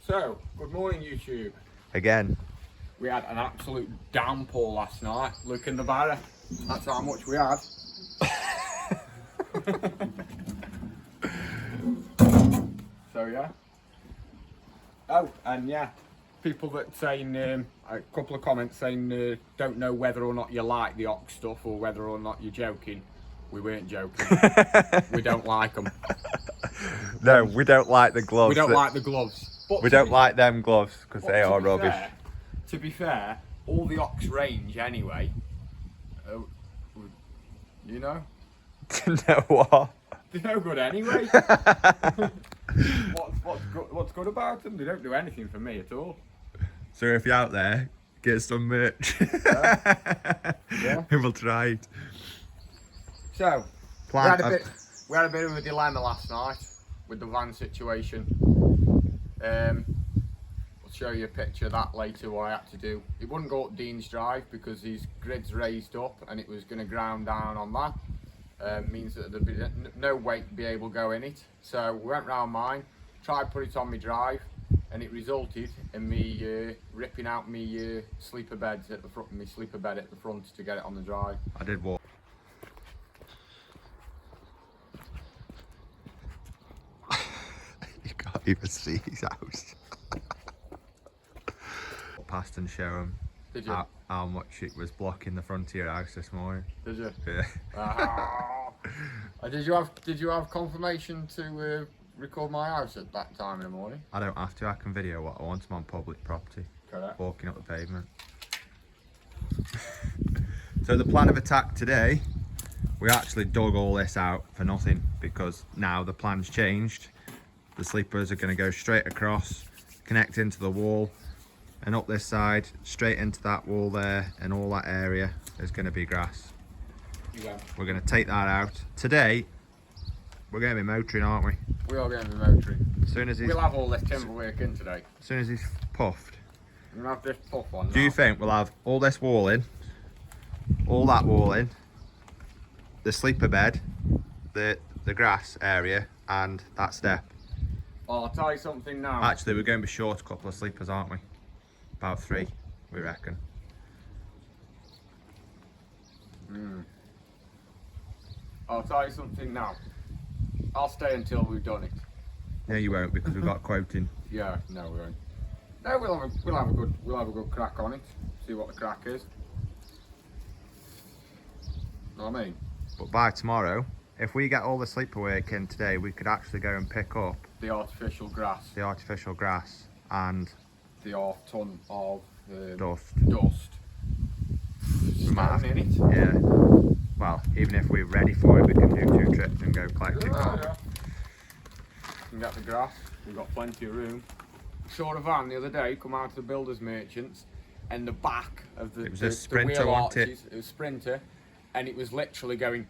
So, good morning YouTube. Again. We had an absolute downpour last night. Look in the barrow. That's how much we had. So yeah. Oh, and yeah, people that saying, a couple of comments saying don't know whether or not you like the ox stuff or whether or not you're joking. We weren't joking. We don't like them. No, we don't like the gloves. We don't like the gloves. But we don't like them gloves because they are rubbish. To be fair, all the ox range anyway, you know? No what? They're no good anyway. What's good about them? They don't do anything for me at all. So if you're out there, get some merch. Yeah. We'll try it. So, we had a bit of a dilemma last night with the van situation. I'll show you a picture of that later, what I had to do. It wouldn't go up Dean's Drive because his grid's raised up and it was going to ground down on that. Means that there'd be no weight to be able to go in it. So we went round mine, tried to put it on my drive, and it resulted in me ripping out my sleeper beds at the front, my sleeper bed at the front to get it on the drive. I did walk. You can't even see his house. Past and show him how much it was blocking the front of your house this morning. Did you? Yeah. Did you have confirmation to record my house at that time in the morning? I don't have to. I can video what I want. I'm on public property. Correct. Walking up the pavement. So the plan of attack today, we actually dug all this out for nothing because now the plan's changed. The sleepers are going to go straight across, connect into the wall, and up this side, straight into that wall there, and all that area is going to be grass. Yeah. We're going to take that out. Today, we're going to be motoring, aren't we? We are going to be motoring. As soon as we'll have all this timber work in today. As soon as he's puffed. We're going to have this puff on. Do you think we'll have all this wall in, all that wall in, the sleeper bed, the grass area, and that step? Well, I'll tell you something now. Actually, we're going to be short a couple of sleepers, aren't we? About 3, we reckon. I'll tell you something now. I'll stay until we've done it. No, you won't because we've got quoting. Yeah, no, we won't. No, we'll have a good crack on it. See what the crack is. Know what I mean? But by tomorrow, if we get all the sleeper work in today, we could actually go and pick up the artificial grass. The artificial grass and the half ton of dust. We might have in it. Yeah. Well, even if we're ready for it, we can do 2 trips and go collect it. Yeah. We can get the grass. We've got plenty of room. Saw a van the other day come out of the builders merchants, and the back of the it was a Sprinter, wheel wasn't arches, it was Sprinter, and it was literally going.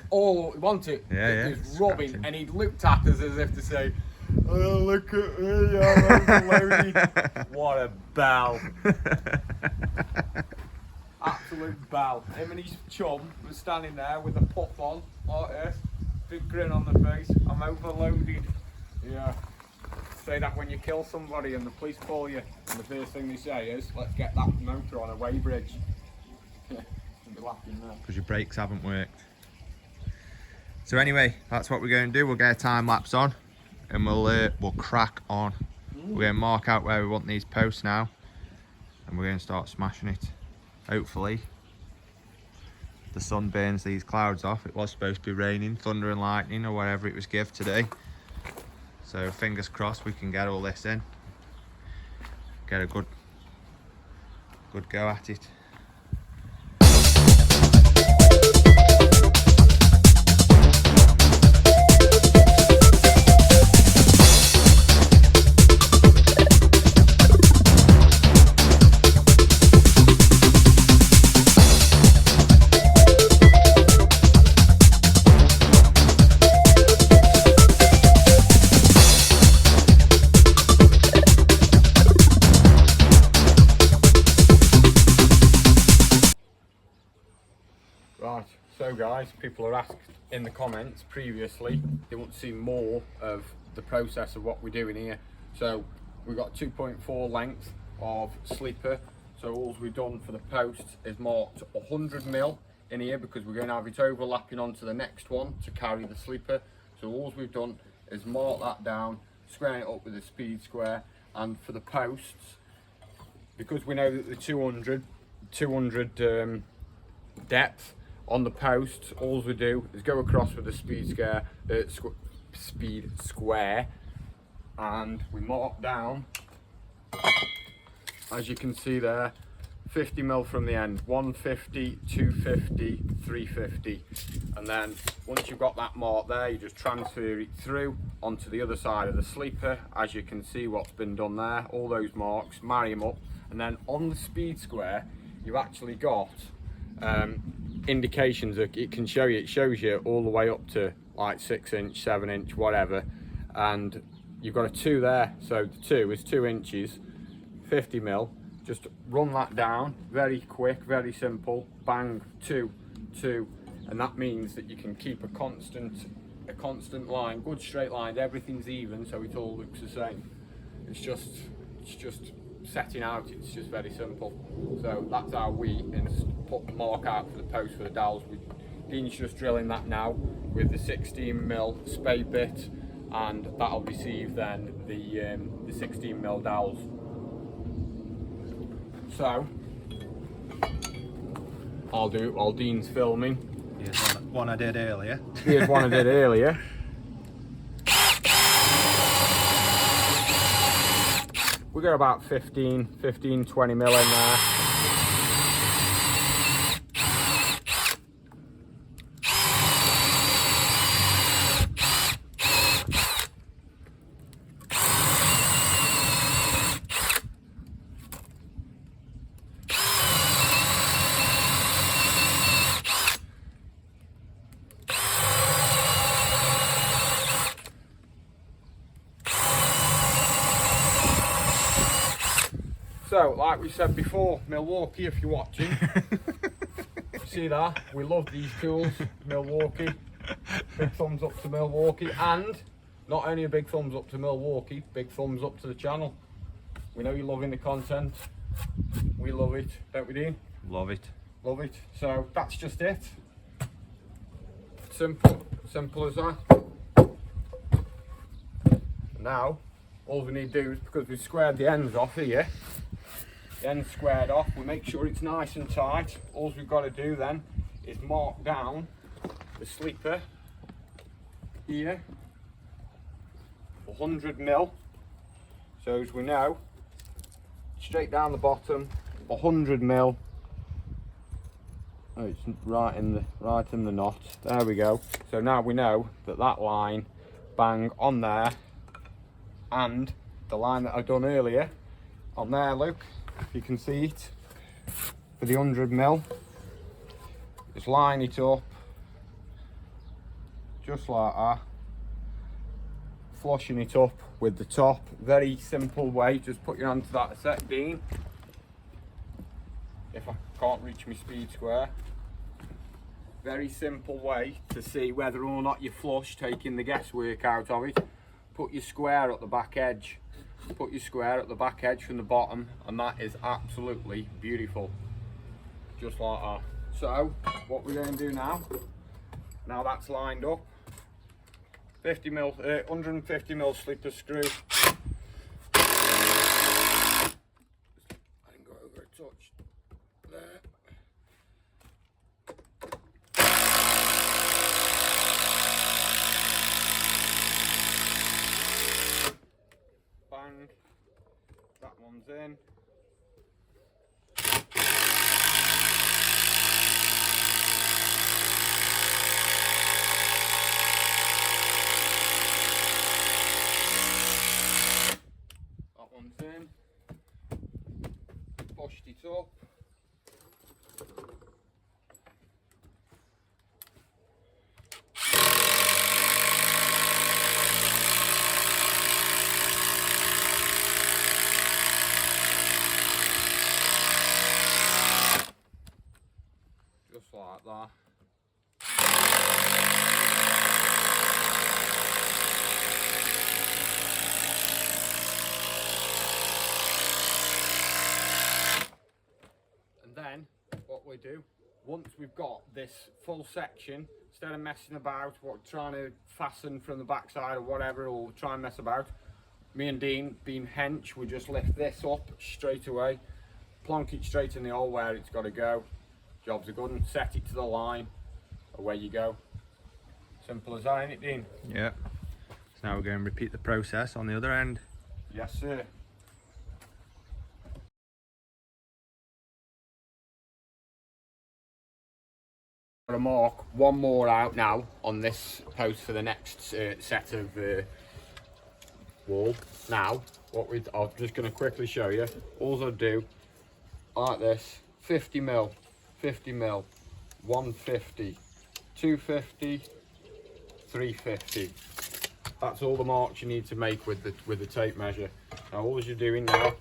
All wasn't it? Yeah, it was rubbing, scratching. And he looked at us as if to say, "Oh, look at me, I'm overloaded." What a bell! Absolute bell. Him and his chum was standing there with a puff on, like this, big grin on the face. I'm overloaded. Yeah. Say that when you kill somebody and the police call you, and the first thing they say is, "Let's get that motor on a weighbridge." Yeah, I'll be laughing there. Because your brakes haven't worked. So anyway, that's what we're going to do. We'll get a time lapse on, and we'll crack on. We're going to mark out where we want these posts now, and we're going to start smashing it. Hopefully, the sun burns these clouds off. It was supposed to be raining, thunder and lightning, or whatever it was give today. So fingers crossed we can get all this in. Get a good go at it. Right, so guys, people are asked in the comments previously, they want to see more of the process of what we're doing here. So we've got 2.4 length of sleeper. So all we've done for the posts is marked 100mm in here, because we're going to have it overlapping onto the next one to carry the sleeper. So all we've done is mark that down, square it up with a speed square. And for the posts, because we know that the 200 depth on the posts, all we do is go across with the speed square, and we mark down, as you can see there, 50mm from the end, 150, 250, 350, and then once you've got that mark there, you just transfer it through onto the other side of the sleeper. As you can see what's been done there, all those marks, marry them up, and then on the speed square you've actually got indications that it can show you. It shows you all the way up to like 6 inch, 7 inch, whatever, and you've got a 2 there, so the 2 is 2 inches, 50mm. Just run that down, very quick, very simple, bang, 2, 2, and that means that you can keep a constant line, good straight line, everything's even, so it all looks the same. It's just setting out, it's just very simple. So that's how we put the mark out for the post for the dowels. Dean's just drilling that now with the 16mm spade bit, and that'll receive then the 16mm dowels. So I'll do it while Dean's filming. Here's one I did earlier. Here's one I did earlier. We got about 15, 20 mil in there. So, like we said before, Milwaukee, if you're watching, see that? We love these tools, Milwaukee. Big thumbs up to Milwaukee, and not only a big thumbs up to Milwaukee, big thumbs up to the channel. We know you're loving the content. We love it, don't we, Dean? Love it. Love it. So that's just it. Simple as that. Now, all we need to do is, because we've squared the ends off here, the ends squared off, we make sure it's nice and tight. All we've got to do then is mark down the sleeper here, 100mm. So as we know, straight down the bottom, 100mm. Oh, it's right in the knot. There we go. So now we know that line, bang on there, and the line that I've done earlier on there, look, you can see it for the 100mm. Just line it up just like that, flushing it up with the top. Very simple way. Just put your hand to that a sec, Dean, if I can't reach my speed square. Very simple way to see whether or not you're flush, taking the guesswork out of it. Put your square at the back edge. Put your square at the back edge from the bottom, and that is absolutely beautiful. Just like that. So, what we're going to do now that's lined up, 150mm sleeper screw. I didn't go over a touch there. Bang, that one's in. That one's in. Pushed it up. once we've got this full section, instead of messing about, trying to fasten from the backside or whatever, or try and mess about, me and Dean, being hench, we just lift this up straight away, plonk it straight in the hole where it's got to go. Jobs are good, and set it to the line, away you go. Simple as that, ain't it, Dean? Yeah. So now we're going to repeat the process on the other end. Yes, sir. Got to mark one more out now on this post for the next set of wall. Now, I'm just going to quickly show you. All I do, like this, 50 mil, 50 mil, 150, 250, 350. That's all the marks you need to make with the tape measure. Now all you're doing now,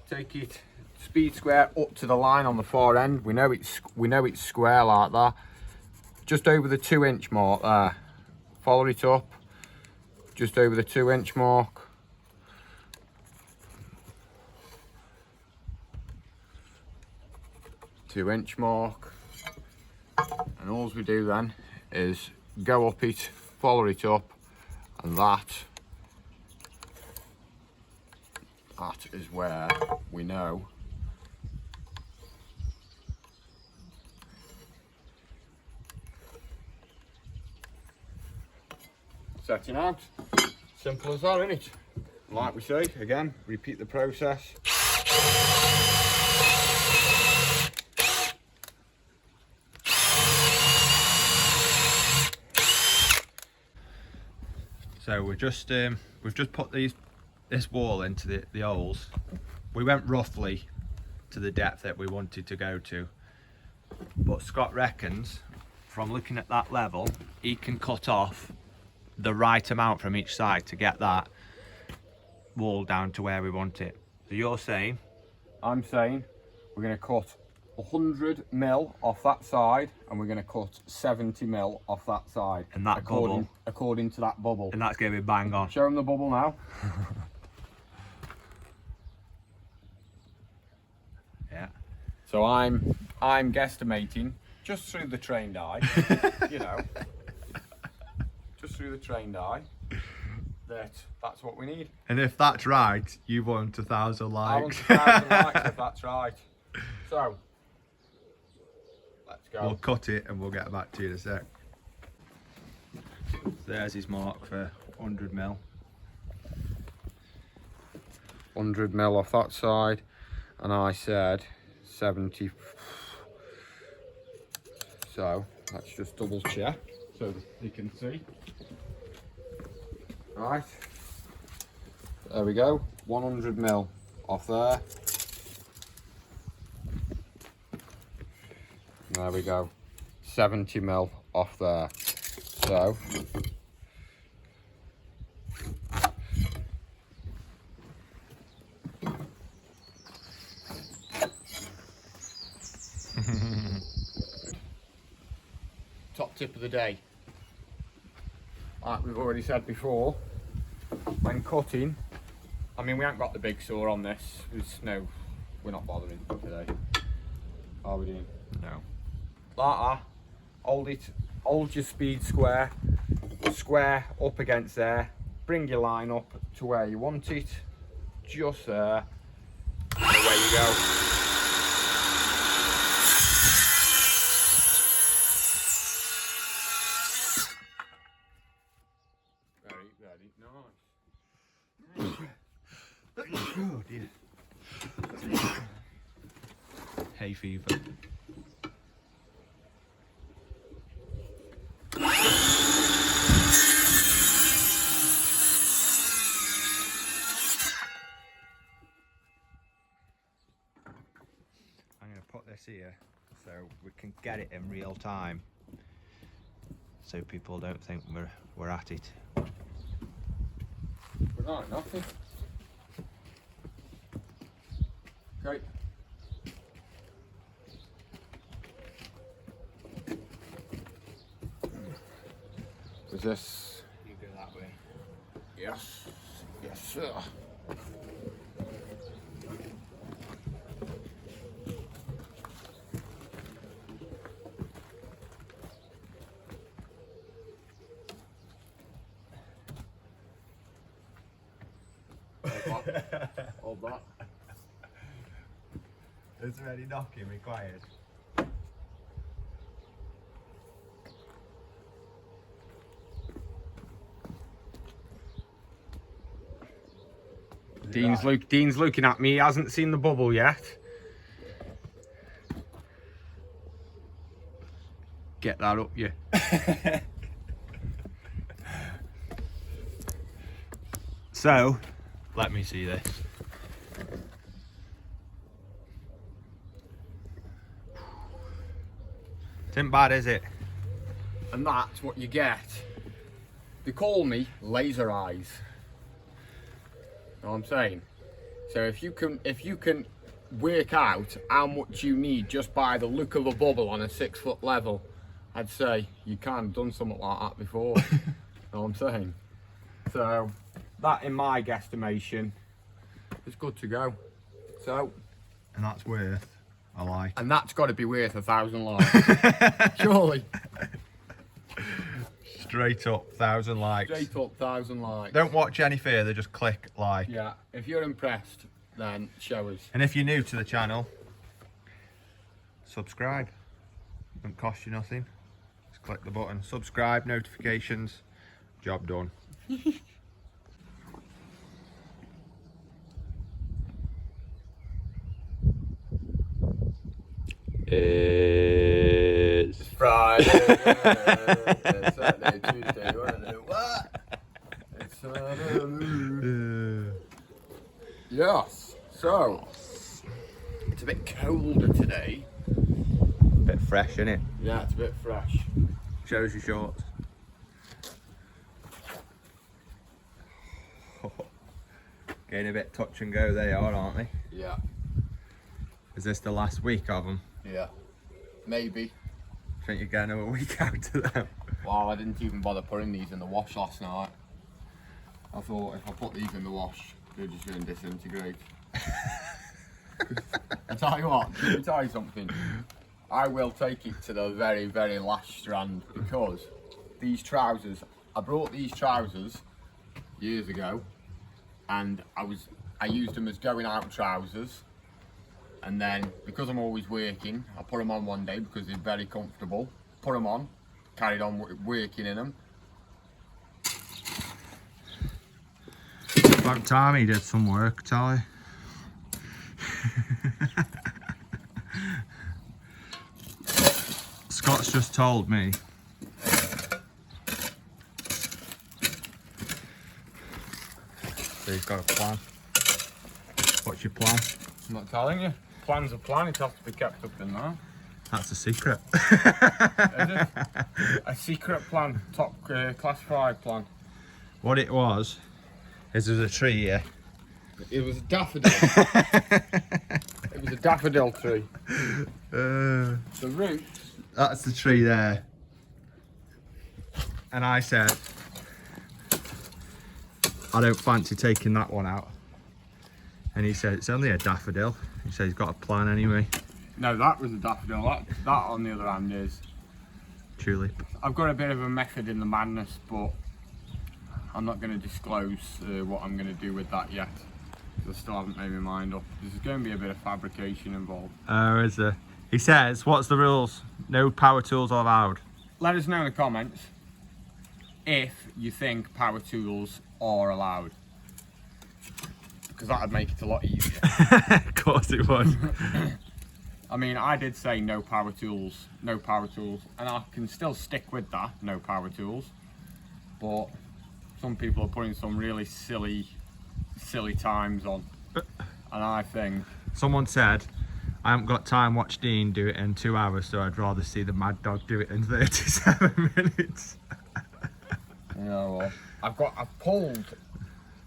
take it speed square up to the line on the far end. We know it's square like that. Just over the 2-inch mark there. Follow it up. Just over the 2-inch mark. Two-inch mark. And all we do then is go up it, follow it up, and that is where we know setting out. Simple as that, isn't it? Like we say, again, repeat the process. So we've just put this wall into the holes. We went roughly to the depth that we wanted to go to, but Scott reckons from looking at that level he can cut off the right amount from each side to get that wall down to where we want it. So you're saying? I'm saying we're going to cut 100 mil off that side, and we're going to cut 70 mil off that side. And that according to that bubble. And that's going to be bang on. Show them the bubble now. Yeah. So I'm guesstimating just through the trained eye, you know, just through the trained eye, that's what we need. And if that's right, you want 1,000 likes. I want 1,000 likes if that's right. So let's go. We'll cut it and we'll get back to you in a sec. There's his mark for 100 mil. 100 mil off that side, and I said 70. So let's just double check so that you can see. Right, there we go, 100 mil off there. There we go, 70 mil off there. So top tip of the day, like we've already said before, when cutting, I mean we haven't got the big saw on this, we're not bothering today, are we doing? No. Like that, hold your speed square up against there, bring your line up to where you want it, just there, and away you go. Very nice. Oh dear. Hay fever. I'm going to put this here so we can get it in real time, so people don't think we're at it. Right, nothing. Okay. Was this? You go that way. Yes. Yes, sir. Hold that. Is there any knocking required? Dean's looking at me. He hasn't seen the bubble yet. Get that up, you. So, let me see this. Isn't bad, is it? And that's what you get. They call me laser eyes. Know what I'm saying? So if you can work out how much you need just by the look of a bubble on a 6 foot level, I'd say you can't have done something like that before. Know what I'm saying? So that, in my guesstimation, is good to go. So, And that's worth a like. and that's got to be worth 1,000 likes. Surely. Straight up, 1,000 likes. Straight up 1,000 likes. Don't watch any further, just click like. Yeah, if you're impressed, then show us. And if you're new to the channel, subscribe. Doesn't cost you nothing. Just click the button. Subscribe, notifications, job done. It's Friday, it's Saturday, Tuesday, Wednesday, what? It's Saturday. Yes, so it's a bit colder today. bit fresh, isn't it? Yeah, it's a bit fresh. Shows your shorts. Getting a bit touch and go they are, aren't they? Yeah, Is this the last week of them? yeah, maybe. Think you're getting another week out to them? Wow, I didn't even bother putting these in the wash last night. I thought if I put these in the wash, they're just going to disintegrate. I tell you what, let me tell you something. I will take it to the very, very last strand, because these trousers, I brought these trousers years ago, and I used them as going out trousers, and then because I'm always working, I put them on one day because they're very comfortable, put them on, carried on working in them. About time he did some work, Tally. Scott's just told me so he's got a plan. What's your plan? I'm not telling you. Plan's a plan, it has to be kept up in there. That's a secret. Is it? A secret plan, top classified plan. What it was is there's a tree here. It was a daffodil. It was a daffodil tree. The roots. That's the tree there. And I said, I don't fancy taking that one out. And he said, it's only a daffodil. He said he's got a plan anyway. No, that was a daffodil. That on the other hand is. Tulip. I've got a bit of a method in the madness, but I'm not going to disclose what I'm going to do with that yet. I still haven't made my mind up. There's going to be a bit of fabrication involved. Oh, is there? He says, what's the rules? No power tools are allowed. Let us know in the comments if you think power tools are allowed, because that would make it a lot easier. Of course it would. I mean, I did say no power tools, and I can still stick with that, no power tools. But some people are putting some really silly times on, and I think Someone said, I haven't got time to watch Dean do it in 2 hours, so I'd rather see the Mad Dog do it in 37 minutes. you know, I've pulled.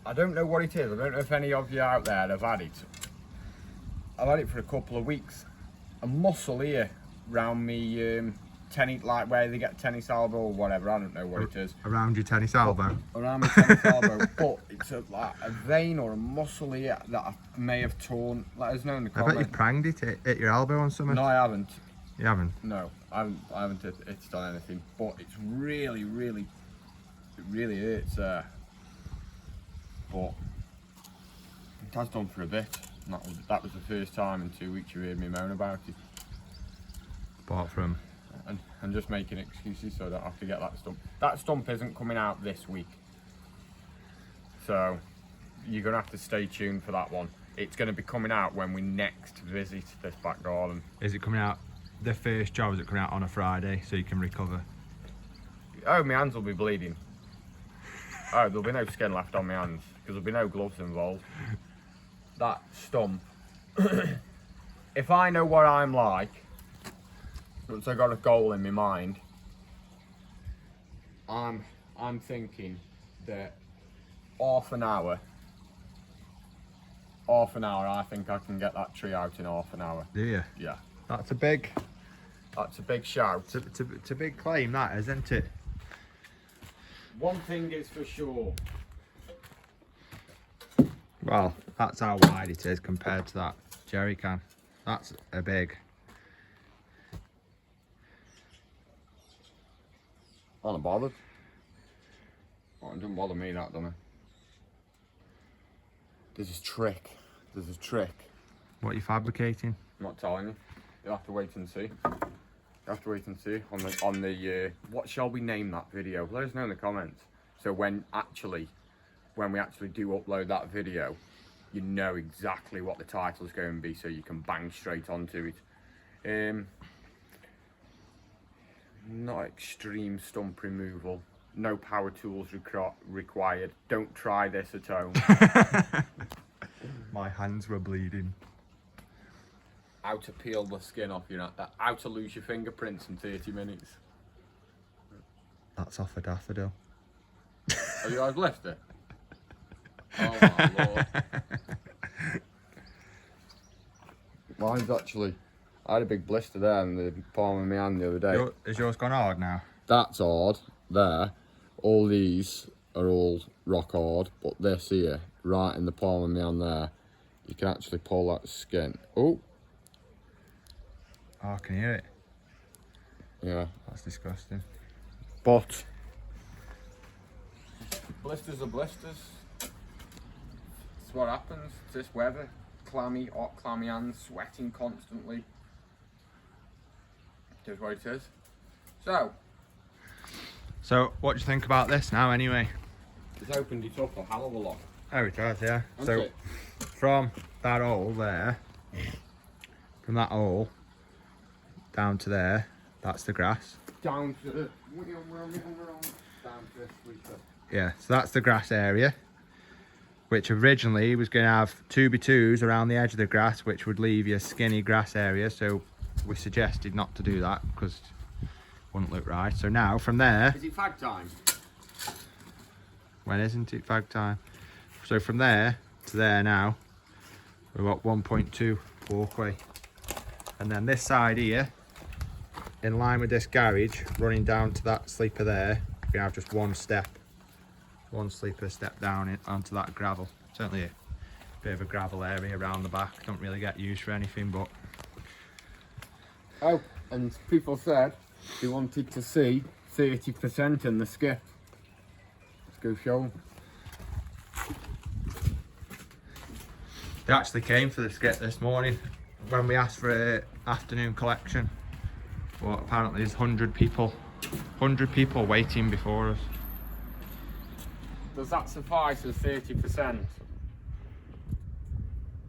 I don't know what it is. I don't know if any of you out there have had it. I've had it for a couple of weeks. A muscle here round me, like where they get tennis elbow or whatever. I don't know what it is. Around your tennis elbow. Around my tennis elbow, but it's like a vein or a muscle here that I may have torn. Let us know in the I comments. bet you pranged it, hit your elbow on something. No, I haven't. You haven't? No, I haven't it's done anything. But it's really, it really hurts there. But It has done for a bit. And that was the first time in 2 weeks you heard me moan about it. Apart from... And just making excuses so I don't have to get that stump. That stump isn't coming out this week. So you're going to have to stay tuned for that one. It's going to be coming out when we next visit this back garden. Is it coming out the first job? Is it coming out on a Friday so you can recover? Oh, my hands will be bleeding. Oh, there'll be no skin left on my hands because there'll be no gloves involved. That stump, if I know what I'm like, once I got a goal in my mind, I'm thinking that half an hour, I think I can get that tree out in half an hour. Do you? Yeah. That's a big shout. It's a big claim, that, isn't it? One thing is for sure. Well, that's how wide it is compared to that jerry can. That's a big. I'm not bothered. Oh, it doesn't bother me, that, doesn't it? There's a trick. There's a trick. What are you fabricating? I'm not telling you. You'll have to wait and see. You have to wait and see on the what shall we name that video? Let us know in the comments. So when we actually do upload that video, you know exactly what the title is going to be, so you can bang straight onto it. Not extreme stump removal. No power tools required. Don't try this at home. My hands were bleeding. How to peel the skin off your that. How to lose your fingerprints in 30 minutes. That's off a daffodil. Have you guys left it? Oh my lord. Mine's actually, I had a big blister there in the palm of my hand the other day. Is yours gone hard now? That's hard, there. All these are all rock hard, but this here, right in the palm of my hand there, you can actually pull that skin. Oh, I can hear it. yeah. That's disgusting. But blisters are blisters. It's what happens. It's this weather. Clammy, hot, clammy hands, sweating constantly. It is what it is. So, what do you think about this now, anyway? It's opened it up a hell of a lot. Oh, it has, yeah. Hasn't it? From that hole there, from that hole down to there, that's the grass. Down to the down to this sweeper. Yeah, so that's the grass area, which originally was going to have 2x2s around the edge of the grass, which would leave you a skinny grass area. So we suggested not to do that because it wouldn't look right. So now from there, Is it fag time? when isn't it fag time? So from there to there now, we've got 1.2 walkway. And then this side here, in line with this garage, running down to that sleeper there, we're gonna have just one sleeper step down onto that gravel. Certainly a bit of a gravel area around the back. Don't really get used for anything, but... Oh, and people said they wanted to see 30% in the skip. Let's go show them. They actually came for the skip this morning when we asked for an afternoon collection. But apparently there's 100 people waiting before us. Does that suffice as 30%?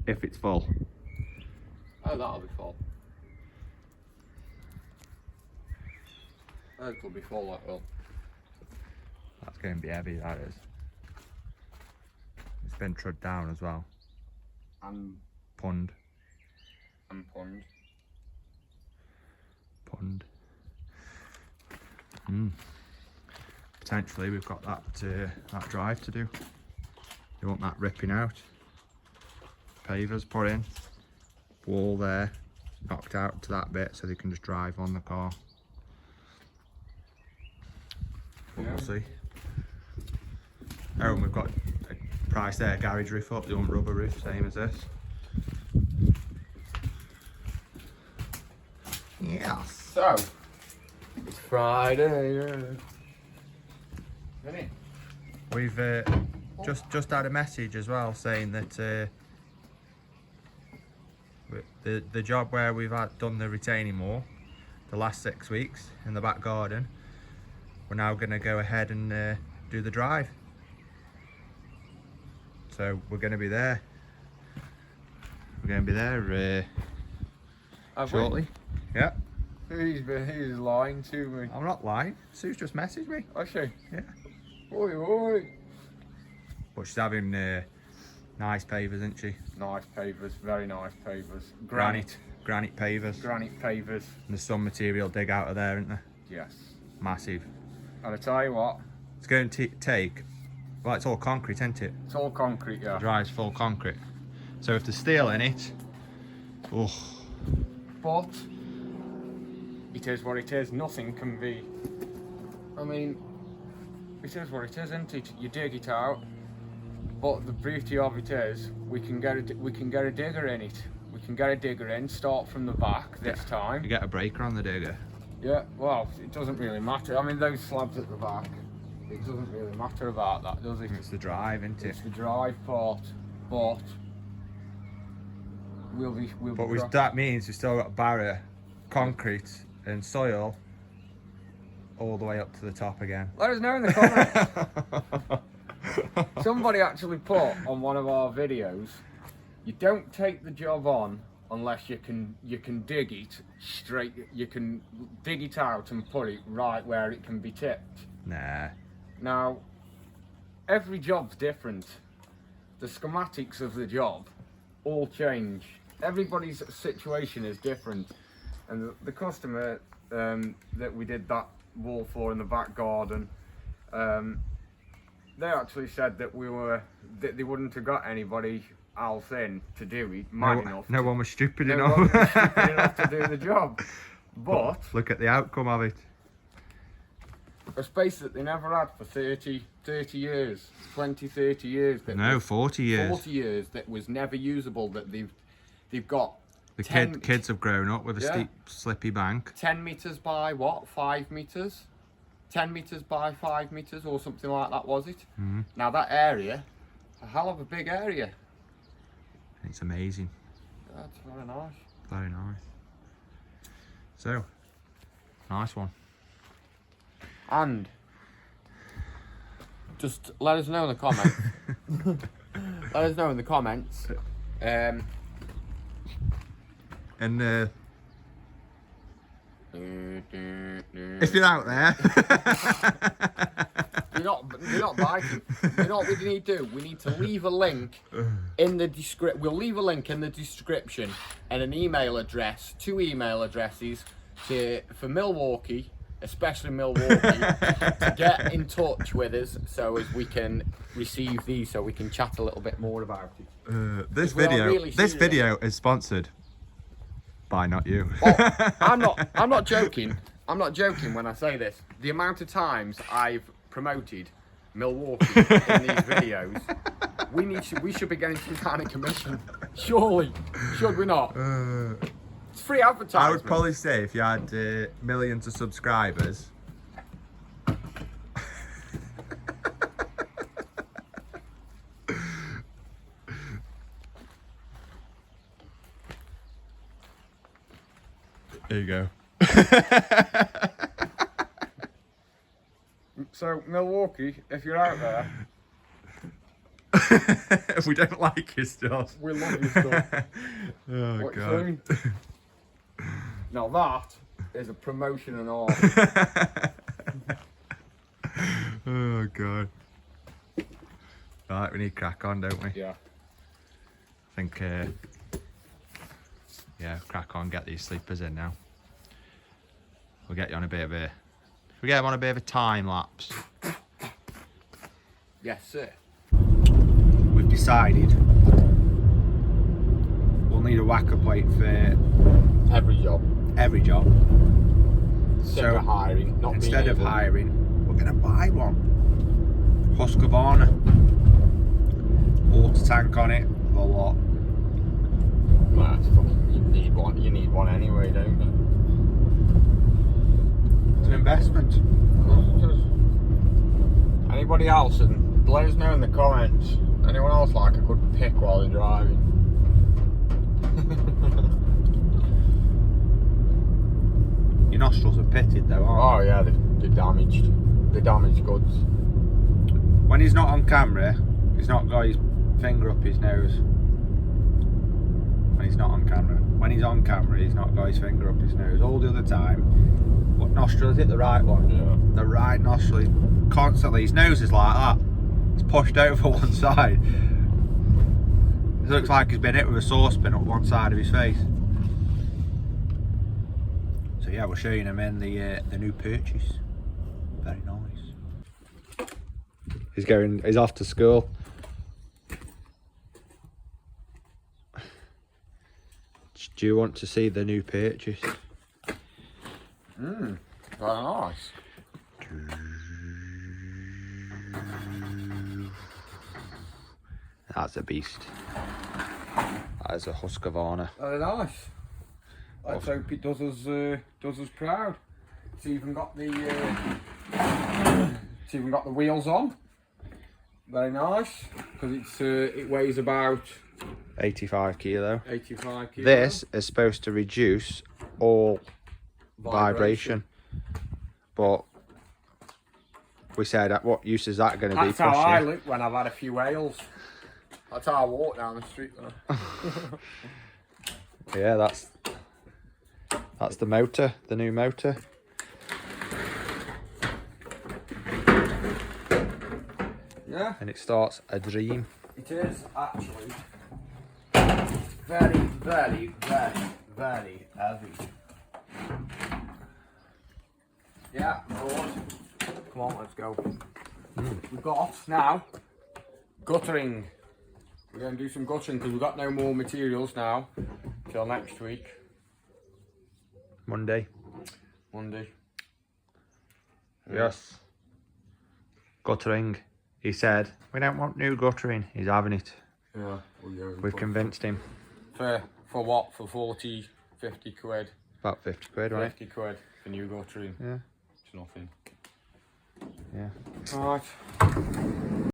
If it's full. Oh, that'll be full. Oh, it'll be full, that will. That's going to be heavy, that is. It's been trod down as well. And Pond. pond. Pond. Potentially we've got that drive to do. You want that ripping out. Pavers put in. Wall there. Knocked out to that bit so they can just drive on the car. But we'll see. Oh, and we've got a price there, garage roof up, the rubber roof, same as this. Yes. So, it's Friday. Isn't it? We've just had a message as well saying that The job where we've done the retaining wall the last 6 weeks in the back garden, we're now going to go ahead and do the drive. So we're going to be there. We're going to be there shortly. Yeah. He's lying to me. I'm not lying. Sue's just messaged me. I see. Yeah. Oi, oi. But she's having nice pavers, isn't she? Nice pavers, very nice pavers. Granite pavers. Granite pavers. And there's some material dig out of there, isn't there? Yes. Massive. And I tell you what, It's going to take, well, it's all concrete, isn't it? it's all concrete, yeah. The drive's full concrete. So if there's steel in it, oh. But it is what it is. Nothing can be. I mean, it is what it is, isn't it? You dig it out. But the beauty of it is, we can get a digger in it. We can get a digger in. Start from the back this time. You get a breaker on the digger. Yeah. Well, it doesn't really matter. I mean, those slabs at the back. It doesn't really matter about that, does it? It's the drive, isn't it? It's the drive part, but that means we've still got barrier, concrete, and soil all the way up to the top again. Let us know in the comments. Somebody actually put on one of our videos, you don't take the job on unless you can dig it straight. You can dig it out and put it right where it can be tipped. Nah. Now, every job's different. The schematics of the job all change. Everybody's situation is different. And the customer that we did that wall for in the back garden, they actually said that they wouldn't have got anybody else in to do it. No one was stupid No enough. one was stupid enough to do the job. But look at the outcome of it. a space that they never had for 30 years, 20, 30 years. 40 years. 40 years that was never usable, that they've got. The kids have grown up with a steep, slippy bank. 10 metres by what? 5 metres? 10 metres by 5 metres or something like that, was it? Mm-hmm. Now that area, a hell of a big area. It's amazing. That's very nice. Very nice. So, nice one. And just let us know in the comments. Let us know in the comments. And if you're out there, you're not biting. You know what we need to do? We need to leave a link in the description. We'll leave a link in the description and an email address, 2 email addresses for Milwaukee, especially Milwaukee, to get in touch with us so as we can receive these, so we can chat a little bit more about it. this video is sponsored by not you. Oh, I'm not joking. I'm not joking when I say this. The amount of times I've promoted Milwaukee in these videos, we should be getting some kind of commission. Surely, should we not? It's free advertising. I would probably say if you had millions of subscribers. There you go. So Milwaukee, if you're out there, if we don't like your stuff, we love your stuff. Oh What you god. saying? Now that is a promotion and all. Oh god. Right, we need to crack on, don't we? Yeah. I think yeah, crack on, get these sleepers in now. We'll get you on a bit of a time lapse. Yes, sir. We've decided we'll need a Wacker plate for Every job. every job. Instead of hiring, not Instead being of able. hiring, we're gonna buy one. Husqvarna. Water tank on it, a lot. Nah, it's fucking, you need one anyway, don't you? It's an investment. Anybody else, and let us know in the comments. Anyone else like a good pick while they're driving? Your nostrils are pitted though, aren't Oh yeah, they're damaged. They're damaged goods. When he's not on camera, he's not got his finger up his nose. When he's not on camera. When he's on camera, he's not got his finger up his nose. All the other time, what nostril is it? The right one? Yeah. The right nostril. He's constantly, his nose is like that. It's pushed over one side. It looks like he's been hit with a saucepan up one side of his face. So yeah, we're showing him in the new purchase. Very nice. He's off to school. Do you want to see the new purchase? Very nice. That's a beast. That is a Husqvarna. Very nice. Let's hope it does us proud. It's even got the wheels on. Very nice, because it weighs about 85 kilo. 85 kilos. This is supposed to reduce all vibration. But we said, what use is that going to be? That's how I look when I've had a few ales. That's how I walk down the street. Yeah, that's the motor, the new motor. Yeah. And it starts a dream. It is actually very, very, very, very heavy. Yeah, bored. Come on, let's go. We've got now guttering. We're going to do some guttering because we've got no more materials now till next week. Monday. Yes. Guttering. He said, we don't want new guttering. He's having it. Yeah. We've convinced him. For what? For 40, 50 quid? About 50 quid, right? 50 quid for new guttering. Yeah. It's nothing. Yeah. Right.